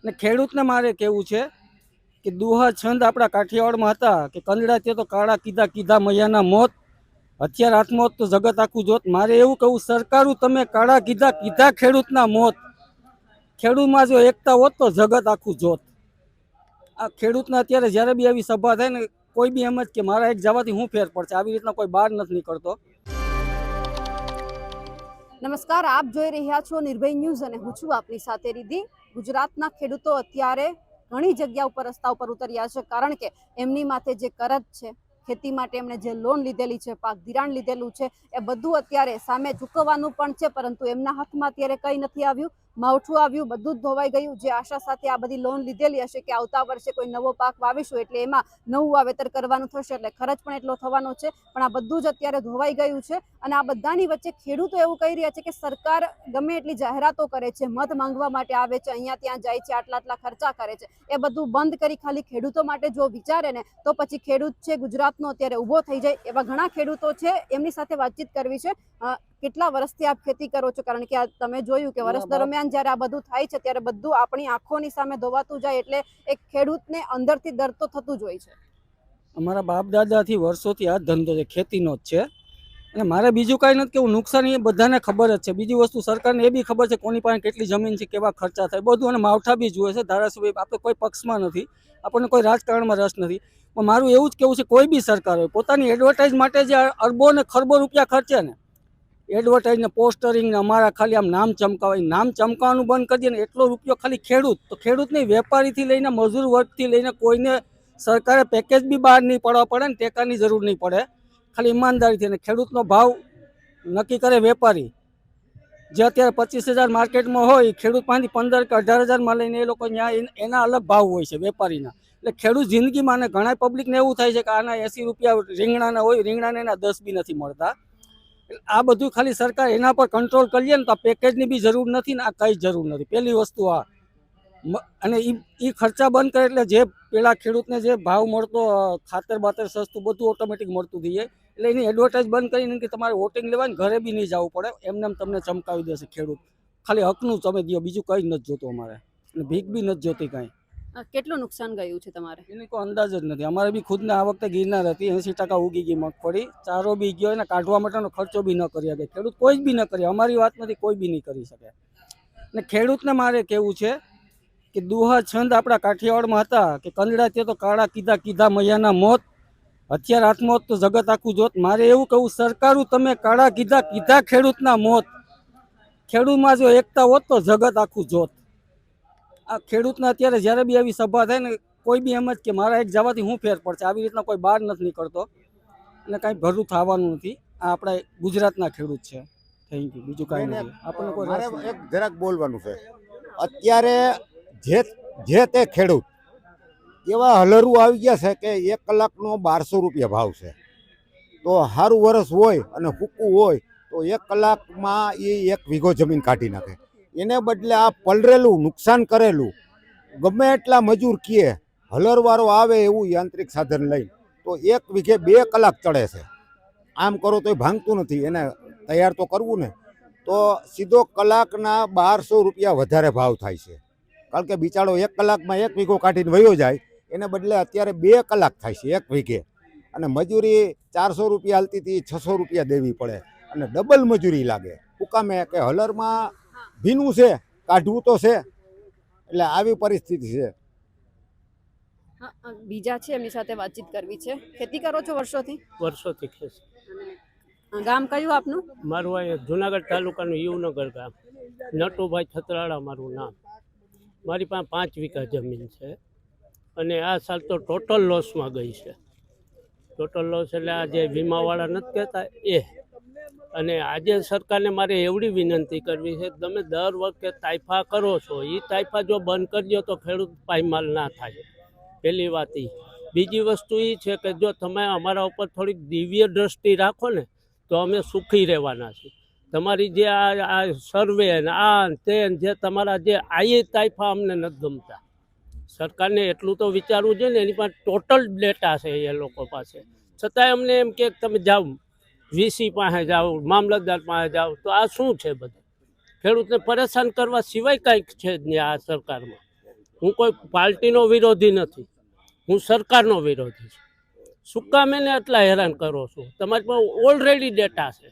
ને ખેડૂતને મારે કેવું છે કે દુહા છંદ આપણા કાઠિયાવાડમાં હતા કે કંદડા તે તો કાળા કીધા કીધા મૈયાના મોત, હથિયાર હાથમાં તો જગત આખું જોત. મારે એવું કહું, સરકારું તમે કાળા કીધા કીધા ખેડૂતના મોત, ખેડૂતમાં જો એકતા હોત તો જગત આખું જોત. આ ખેડૂતને અત્યારે જ્યારે બી આવી સભા થાય ને, કોઈ બી એમ જ કે મારા એક જવાથી હું ફેર પડશે, આવી રીતના કોઈ બહાર નથી નીકળતો. નમસ્કાર, આપ જોઈ રહ્યા છો નિર્ભય ન્યૂઝ અને હું છું આપની સાથે રિદ્ધિ. ગુજરાતના ખેડૂતો અત્યારે ઘણી જગ્યા ઉપર રસ્તા ઉપર ઉતર્યા છે, કારણ કે એમની માથે જે કરજ છે, ખેતી માટે એમણે જે લોન લીધેલી છે, પાક ધિરાણ લીધેલું છે, એ બધું અત્યારે સામે ચૂકવવાનું પણ છે, પરંતુ એમના હાથમાં અત્યારે કંઈ નથી આવ્યું. માવઠું આવ્યું, બધું જ ધોવાઈ ગયું. જે આશા સાથે આ બધી લોન લીધેલી હશે કે આવતા વર્ષે કોઈ નવો પાક વાવીશું એટલે એમાં નવું વાવેતર કરવાનું થશે, એટલે ખર્ચ પણ એટલો થવાનો છે, પણ આ બધું જ અત્યારે ધોવાઈ ગયું છે. અને આ બધાની વચ્ચે ખેડૂતો એવું કહી રહ્યા છે કે સરકાર ગમે એટલી જાહેરાતો કરે છે, મત માંગવા માટે આવે છે, અહીંયા ત્યાં જાય છે, આટલા આટલા ખર્ચા કરે છે, એ બધું બંધ કરી ખાલી ખેડૂતો માટે જો વિચારે ને તો પછી ખેડૂત છે ગુજરાતનો અત્યારે ઊભો થઈ જાય. એવા ઘણા ખેડૂતો છે, એમની સાથે વાતચીત કરવી છે. કેટલા વર્ષથી આપ ખેતી કરો છો? કારણ કે તમે જોયું કે વર્ષ દરમિયાન જ્યારે આ બધું થાય છે ત્યારે બધું આપણી આંખોની સામે ધોવાતું જાય, એટલે એક ખેડૂતને અંદરથી દર્દ તો થતું જ હોય છે. અમારા બાપ દાદાથી વર્ષોથી આ ધંધો છે, ખેતીનો જ છે. અને મારે બીજું કાંઈ નથી કેવું, નુકસાન એ બધાને ખબર જ છે. બીજી વસ્તુ સરકારને એ બી ખબર છે કોની પાસે કેટલી જમીન છે, કેવા ખર્ચા થાય, બધું. અને માવઠા બી જુએ છે. ધારાસભ્ય આપણે કોઈ પક્ષમાં નથી, આપણને કોઈ રાજકારણમાં રસ નથી, પણ મારું એવું જ કેવું છે, કોઈ બી સરકાર હોય પોતાની એડવર્ટાઇઝ માટે જે અરબો ને ખરબો રૂપિયા ખર્ચે ને, એડવર્ટાઇઝ ને પોસ્ટરિંગ ને અમારા ખાલી આમ નામ ચમકાવાય, નામ ચમકાવવાનું બંધ કરી દે ને, એટલો રૂપિયો ખાલી ખેડૂત તો ખેડૂત નહીં, વેપારીથી લઈને મજૂર વર્ગથી લઈને કોઈને સરકારે પેકેજ બી બહાર નહીં પડવા પડે ને ટેકાની જરૂર નહીં પડે. ખાલી ઈમાનદારીથી, અને ખેડૂતનો ભાવ નક્કી કરે વેપારી. જે અત્યારે 25,000 માર્કેટમાં હોય, ખેડૂત પાસેથી 15 કે 18,000 લઈને એ લોકો ત્યાં એના અલગ ભાવ હોય છે વેપારીના. એટલે ખેડૂત જિંદગીમાં, ને ઘણા પબ્લિકને એવું થાય છે કે આના 80 રૂપિયા રીંગણાના હોય, રીંગણાને એના 10 બી નથી મળતા. આ બધું ખાલી સરકાર એના પર કંટ્રોલ કરીએ ને તો પેકેજની બી જરૂર નથી ને આ કંઈ જરૂર નથી. પહેલી વસ્તુ આ. અને એ ખર્ચા બંધ કરે એટલે જે પેલા ખેડૂતને જે ભાવ મળતો, ખાતર બાતર સસ્તું બધું ઓટોમેટિક મળતું થઈ જાય. એટલે એની એડવર્ટાઇઝ બંધ કરીને કે તમારે વોટિંગ લેવા ને ઘરે બી નહીં જવું પડે, એમને તમને ચમકાવી દેશે ખેડૂત. ખાલી હકનું તમે દો, બીજું કંઈ નથી જોતું અમારે, અને ભીખ બી નથી જોતી કાંઈ. કેટલું નુકસાન ગયું છે તમારે? એની કોઈ અંદાજ જ નથી. અમારે બી ખુદને આ વખતે ગિરનાર હતી, 80% ઉગી ગઈ મગફળી, ચારો બી ગયો, એને કાઢવા માટેનો ખર્ચો બી ન કરી શકે ખેડૂત, કોઈ જ બી ન કરે. અમારી વાત નથી, કોઈ બી નહીં કરી શકે. ને ખેડૂતને મારે કેવું છે કે દુહા છંદ આપણા કાઠિયાવાડમાં હતા કે કંદડા તે તો કાળા કીધા કીધા મૈયાના મોત, હથિયાર હાથમાં તો જગત આખું જોત. મારે એવું કહું, સરકારું તમે કાળા કીધા કીધા ખેડૂતના મોત, ખેડૂતમાં જો એકતા હોત તો જગત આખું જોત. આ ખેડૂતને અત્યારે જ્યારે બી આવી સભા થાય ને, કોઈ બી એમ જ કે મારા એક જવાથી હું ફેર પડશે, આવી રીતના કોઈ બહાર નથી નીકળતો, અને કાંઈ ભરું થવાનું નથી. આ આપણા ગુજરાતના ખેડૂત છે. Thank you. બીજું કાંઈ નથી. આપણને કોઈ મારે એક જરાક બોલવાનું છે. અત્યારે જે તે ખેડૂત એવા હલરું આવી ગયા છે કે 1 કલાકનો 1200 રૂપિયા ભાવ છે. તો સારું વરસ હોય અને ફૂકવું હોય તો 1 કલાકમાં એ 1 વીઘો જમીન કાઢી નાખે. એને બદલે આ પલરેલું નુકસાન કરેલું ગમે એટલા મજૂર કીએ, હલરવાળો આવે એવું યાંત્રિક સાધન લઈ તો 1 વીઘે 2 કલાક ચડે છે. આમ કરો તોય ભાંગતું નથી, એને તૈયાર તો કરવું ને. તો સીધો કલાકના 1200 રૂપિયા વધારે ભાવ થાય છે, કારણ કે બિચારો 1 કલાકમાં 1 વીઘો કાઢીને વયો જાય, એને બદલે અત્યારે 2 કલાક થાય છે 1 વીઘે. અને મજૂરી 400 રૂપિયા હાલતી હતી, 600 રૂપિયા દેવી પડે, અને ડબલ મજૂરી લાગે. હુકામે કે હલરમાં ભીનું છે, કાઢવું તો છે. એટલે આવી પરિસ્થિતિ છે. બીજા છે, એમની સાથે વાતચીત કરવી છે. ખેતી કરો છો વર્ષોથી? વર્ષોથી ખેસ. ગામ કયું આપનું? મારું અહીંયા જુનાગઢ તાલુકાનું યુવનગર ગામ, નટુભાઈ છત્રાળા મારું નામ. મારી પાસે 5 વીઘા જમીન છે, અને આ સાલ તો ટોટલ લોસમાં ગઈ છે. ટોટલ લોસ એટલે આ જે વીમાવાળા નથી કહેતા એ. અને આજે સરકારને મારે એવડી વિનંતી કરવી છે, તમે દર વખતે તાઇફા કરો છો, એ તાઇફા જો બંધ કરી દો તો ખેડૂત પાયમાલ ના થાય. પહેલી વાત એ. બીજી વસ્તુ એ છે કે જો તમે અમારા ઉપર થોડીક દિવ્ય દ્રષ્ટિ રાખો ને તો અમે સુખી રહેવાના છીએ. તમારી જે આ સર્વે ને આ તે જે તમારા જે આઈ તાઇફા અમને નથી ગમતા. સરકારને એટલું તો વિચારવું જોઈએ ને, એની પાસે ટોટલ ડેટા છે એ લોકો પાસે, છતાંય અમને એમ કે તમે જાઓ વીસી પાસે જાઓ, મામલતદાર પાસે જાઓ, તો આ શું છે બધું? ખેડૂતને પરેશાન કરવા સિવાય કાંઈક છે જ નહીં આ સરકારમાં. હું કોઈ પાર્ટીનો વિરોધી નથી, હું સરકારનો વિરોધી છું. શું કામ એને એટલા હેરાન કરો છો? તમારી પાસે ઓલરેડી ડેટા છે,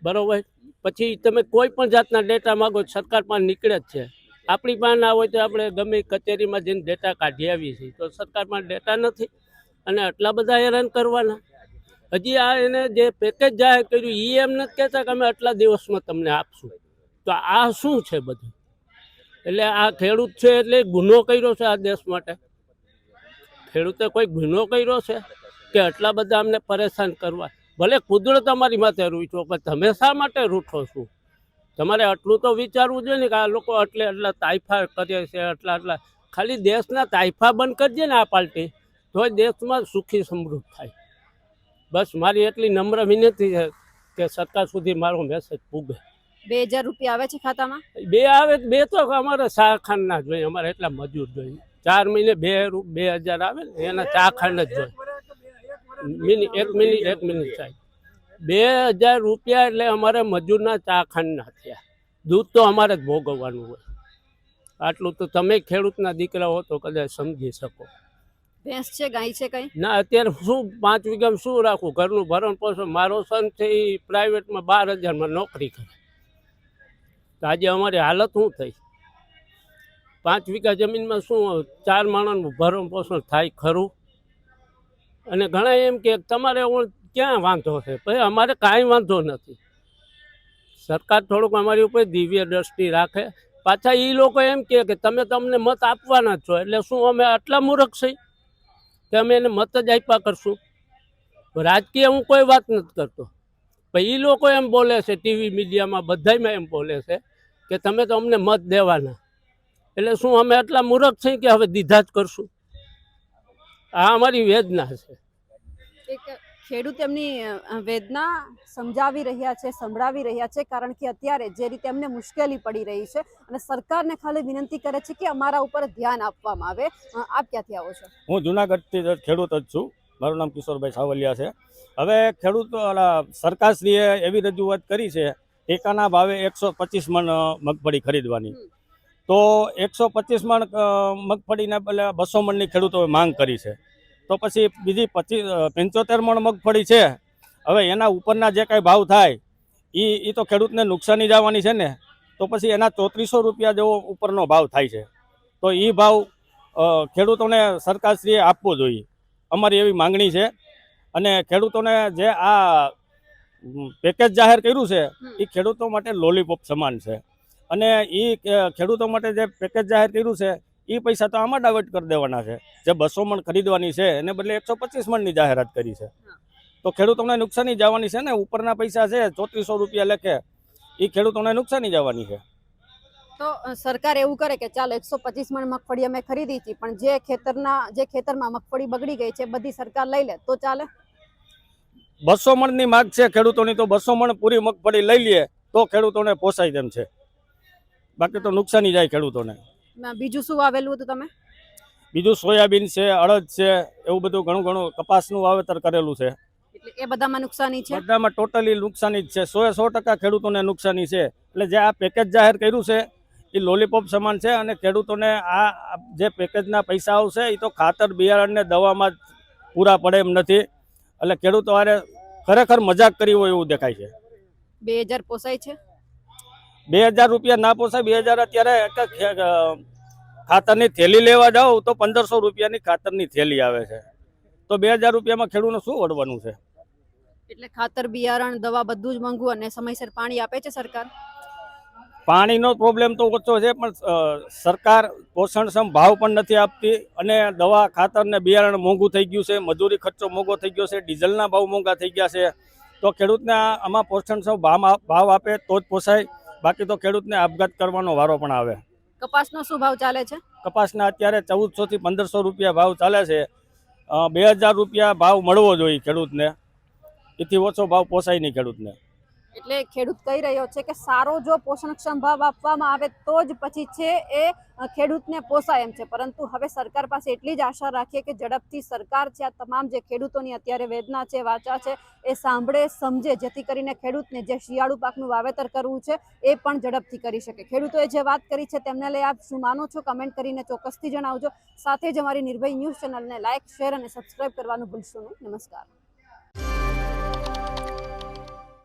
બરોબર. પછી તમે કોઈ પણ જાતના ડેટા માગો સરકાર પાસે નીકળે જ છે. આપણી પાસે ના હોય તો આપણે ગમે કચેરીમાં જઈને ડેટા કાઢી આવીએ છીએ, તો સરકાર પાસે ડેટા નથી અને આટલા બધા હેરાન કરવાના. હજી આ એને જે પેકેજ જાહેર કર્યું એ એમ નથી કહેતા કે અમે આટલા દિવસમાં તમને આપશું. તો આ શું છે બધું? એટલે આ ખેડૂત છે એટલે ગુનો કર્યો છે આ દેશ માટે? ખેડૂતે કોઈ ગુનો કર્યો છે કે આટલા બધા અમને પરેશાન કરવા? ભલે કુદરત અમારી માથે રૂઠો, પણ તમે શા માટે રૂઠો છો? તમારે આટલું તો વિચારવું જોઈએ ને કે આ લોકો આટલા તાઇફા કરે છે, આટલા ખાલી દેશના તાઇફા બંધ કરજે ને આ પાર્ટી, તો દેશમાં સુખી સમૃદ્ધ થાય. બસ મારી એટલી નમ્ર વિનંતી છે કે સરકાર સુધી મારો મેસેજ પૂગે. 2000 રૂપિયા આવે છે ખાતામાં? બે આવે બે તો અમારે શાહખાનના જોઈએ, અમારે એટલા મજૂર જોઈએ. 4 મહિને 2000 આવે ને એના ચાખાંડ જ જોઈએ. એક મિનિટ સાહેબ, 2000 રૂપિયા એટલે અમારે મજૂરના ચાખાંડના થયા. દૂધ તો અમારે જ ભોગવવાનું હોય. આટલું તો તમે ખેડૂતના દીકરા હો તો કદાચ સમજી શકો. ભેંસ છે, ગાય છે કઈ? ના, અત્યારે શું 5 વીઘામાં શું રાખવું? ઘરનું ભરણ પોષણ. મારો સન છે એ પ્રાઇવેટમાં 12,000માં નોકરી કરે. તો આજે અમારી હાલત શું થઈ? 5 વીઘા જમીનમાં શું 4 માણસનું ભરણ પોષણ થાય ખરું? અને ઘણા એમ કે તમારે ક્યાં વાંધો છે? ભાઈ અમારે કાંઈ વાંધો નથી. સરકાર થોડુંક અમારી ઉપર દિવ્ય દ્રષ્ટિ રાખે. પાછા એ લોકો એમ કે તમે તમને મત આપવાના જ છો, એટલે શું અમે આટલા મૂર્ખ છીએ કે અમે એને મત જ આપ્યા કરશું? રાજકીય હું કોઈ વાત નથી કરતો, પણ એ લોકો એમ બોલે છે, ટીવી મીડિયામાં બધામાં એમ બોલે છે કે તમે તો અમને મત દેવાના. એટલે શું અમે આટલા મૂર્ખ છીએ કે હવે દીધા જ કરશું? આ અમારી વેદના છે. એક ખેડૂત એમની વેદના સમજાવી રહ્યા છે, સંભળાવી રહ્યા છે, કારણ કે અત્યારે જે રીતે એમને મુશ્કેલી પડી રહી છે અને સરકારને ખાલી વિનંતી કરે છે કે અમારા ઉપર ધ્યાન આપવામાં આવે. આપ ક્યાંથી આવો છો? હું જુનાગઢથી ખેડૂત જ છું. મારું નામ કિશોરભાઈ સાવલિયા છે. હવે ખેડૂત સરકારશ્રીએ એવી રજૂઆત કરી છે ટેકાના ભાવે 125 મણ મગફળી ખરીદવાની. તો 125 મણ મગફળીને બદલે 200 મણની ખેડૂતોએ માંગ કરી છે. તો પછી બીજી 75 મણ મગફળી છે. હવે એના ઉપરના જે કાંઈ ભાવ થાય એ તો ખેડૂતને નુકસાની જવાની છે ને. તો પછી એના 3400 રૂપિયા જેવો ઉપરનો ભાવ થાય છે. તો એ ભાવ ખેડૂતોને સરકારશ્રીએ આપવો જોઈએ, અમારી એવી માંગણી છે. અને ખેડૂતોને જે આ પેકેજ જાહેર કર્યું છે એ ખેડૂતો માટે લોલીપોપ સમાન છે. અને એ ખેડૂતો માટે જે પેકેજ જાહેર કર્યું છે એ પૈસા તો આમાં ડાયવર્ટ કરી દેવાના છે. જે 200 મણ ખરીદવાની છે એને બદલે 125 મણની જાહેરાત કરી છે. તો ખેડૂતોને નુકસાની જવાની છે ને. ઉપરના પૈસા છે 3400 રૂપિયા લેખે, એ ખેડૂતોને નુકસાની જવાની છે. તો સરકાર એવું કરે કે ચાલો 125 મણ મગફળી અમે ખરીદી હતી, પણ જે ખેતરમાં મગફળી બગડી ગઈ છે બધી સરકાર લઈ લે તો ચાલે? 200 મણની માગ છે ખેડૂતોની, તો 200 મણ પૂરી મગફળી લઈ લે તો ખેડૂતોને પોસાય તેમ છે. બાકી તો નુકસાની જાય ખેડૂતોને. બીજું શું વાવેલું હતું તમે? બીજું સોયાબીન છે, અડદ છે, એવું બધું ઘણું કપાસનું વાવેતર કરેલું છે. એટલે એ બધામાં નુકસાની છે? બધામાં ટોટલી નુકસાની જ છે. 100% ખેડૂતોને નુકસાની છે. એટલે જે આ પેકેજ જાહેર કર્યું છે એ લોલીપોપ સમાન છે. અને ખેડૂતોને આ જે પેકેજના પૈસા આવશે એ તો ખાતર બિયારણને દવામાં જ પૂરા પડે એમ નથી. એટલે ખેડૂતો આરે ખરેખર મજાક કરી હોય એવું દેખાય છે. 2000 પોસાય છે? 2000 રૂપિયા ના પોસાય. 2000 અત્યારે ખાતરની થેલી લેવા જાઓ તો 1500 રૂપિયાની ખાતરની થેલી આવે છે. તો 2000 રૂપિયામાં ખેડૂતને શું વળવાનું છે? એટલે ખાતર બિયારણ દવા બધું જ મોંઘું. અને સમયસર પાણી આપે છે સરકાર? પાણીનો પ્રોબ્લેમ તો ઓછો છે, પણ સરકાર પોષણક્ષમ ભાવ પણ નથી આપતી. અને દવા ખાતર ને બિયારણ મોંઘું થઈ ગયું છે, મજૂરી ખર્ચો મોંઘો થઈ ગયો છે, ડીઝલના ભાવ મોંઘા થઈ ગયા છે. તો ખેડૂતને આમાં પોષણક્ષમ ભાવ આપે તો જ પોસાય. બાકી તો ખેડૂતને આપઘાત કરવાનો વારો પણ આવે. કપાસનો શું ભાવ ચાલે છે? કપાસના અત્યારે 1400 થી 1500 રૂપિયા ભાવ ચાલે છે. 2000 રૂપિયા ભાવ મળવો જોઈએ ખેડૂતને. એથી ઓછો ભાવ પોસાય નહીં ખેડૂતને. એટલે ખેડૂત કહી રહ્યો છે કે સારો જો પોષણક્ષમ ભાવ આપવામાં આવે તો જ પછી છે એ ખેડૂતને પોસાય એમ છે, પરંતુ હવે સરકાર પાસે એટલી જ આશા રાખીએ કે ઝડપથી સરકાર છે આ તમામ જે ખેડૂતોની અત્યારે વેદના છે, વાચા છે એ સાંભળે, સમજે, જેથી કરીને ખેડૂતને જે શિયાળુ પાકનું વાવેતર કરવું છે એ પણ ઝડપથી કરી શકે. ખેડૂતોએ જે વાત કરી છે તેમને લઈ આપ શું માનો છો કમેન્ટ કરીને ચોક્કસથી જણાવજો. સાથે જ અમારી નિર્ભય ન્યૂઝ ચેનલને લાઇક, શેર અને સબસ્ક્રાઇબ કરવાનું ભૂલશો નહીં. નમસ્કાર.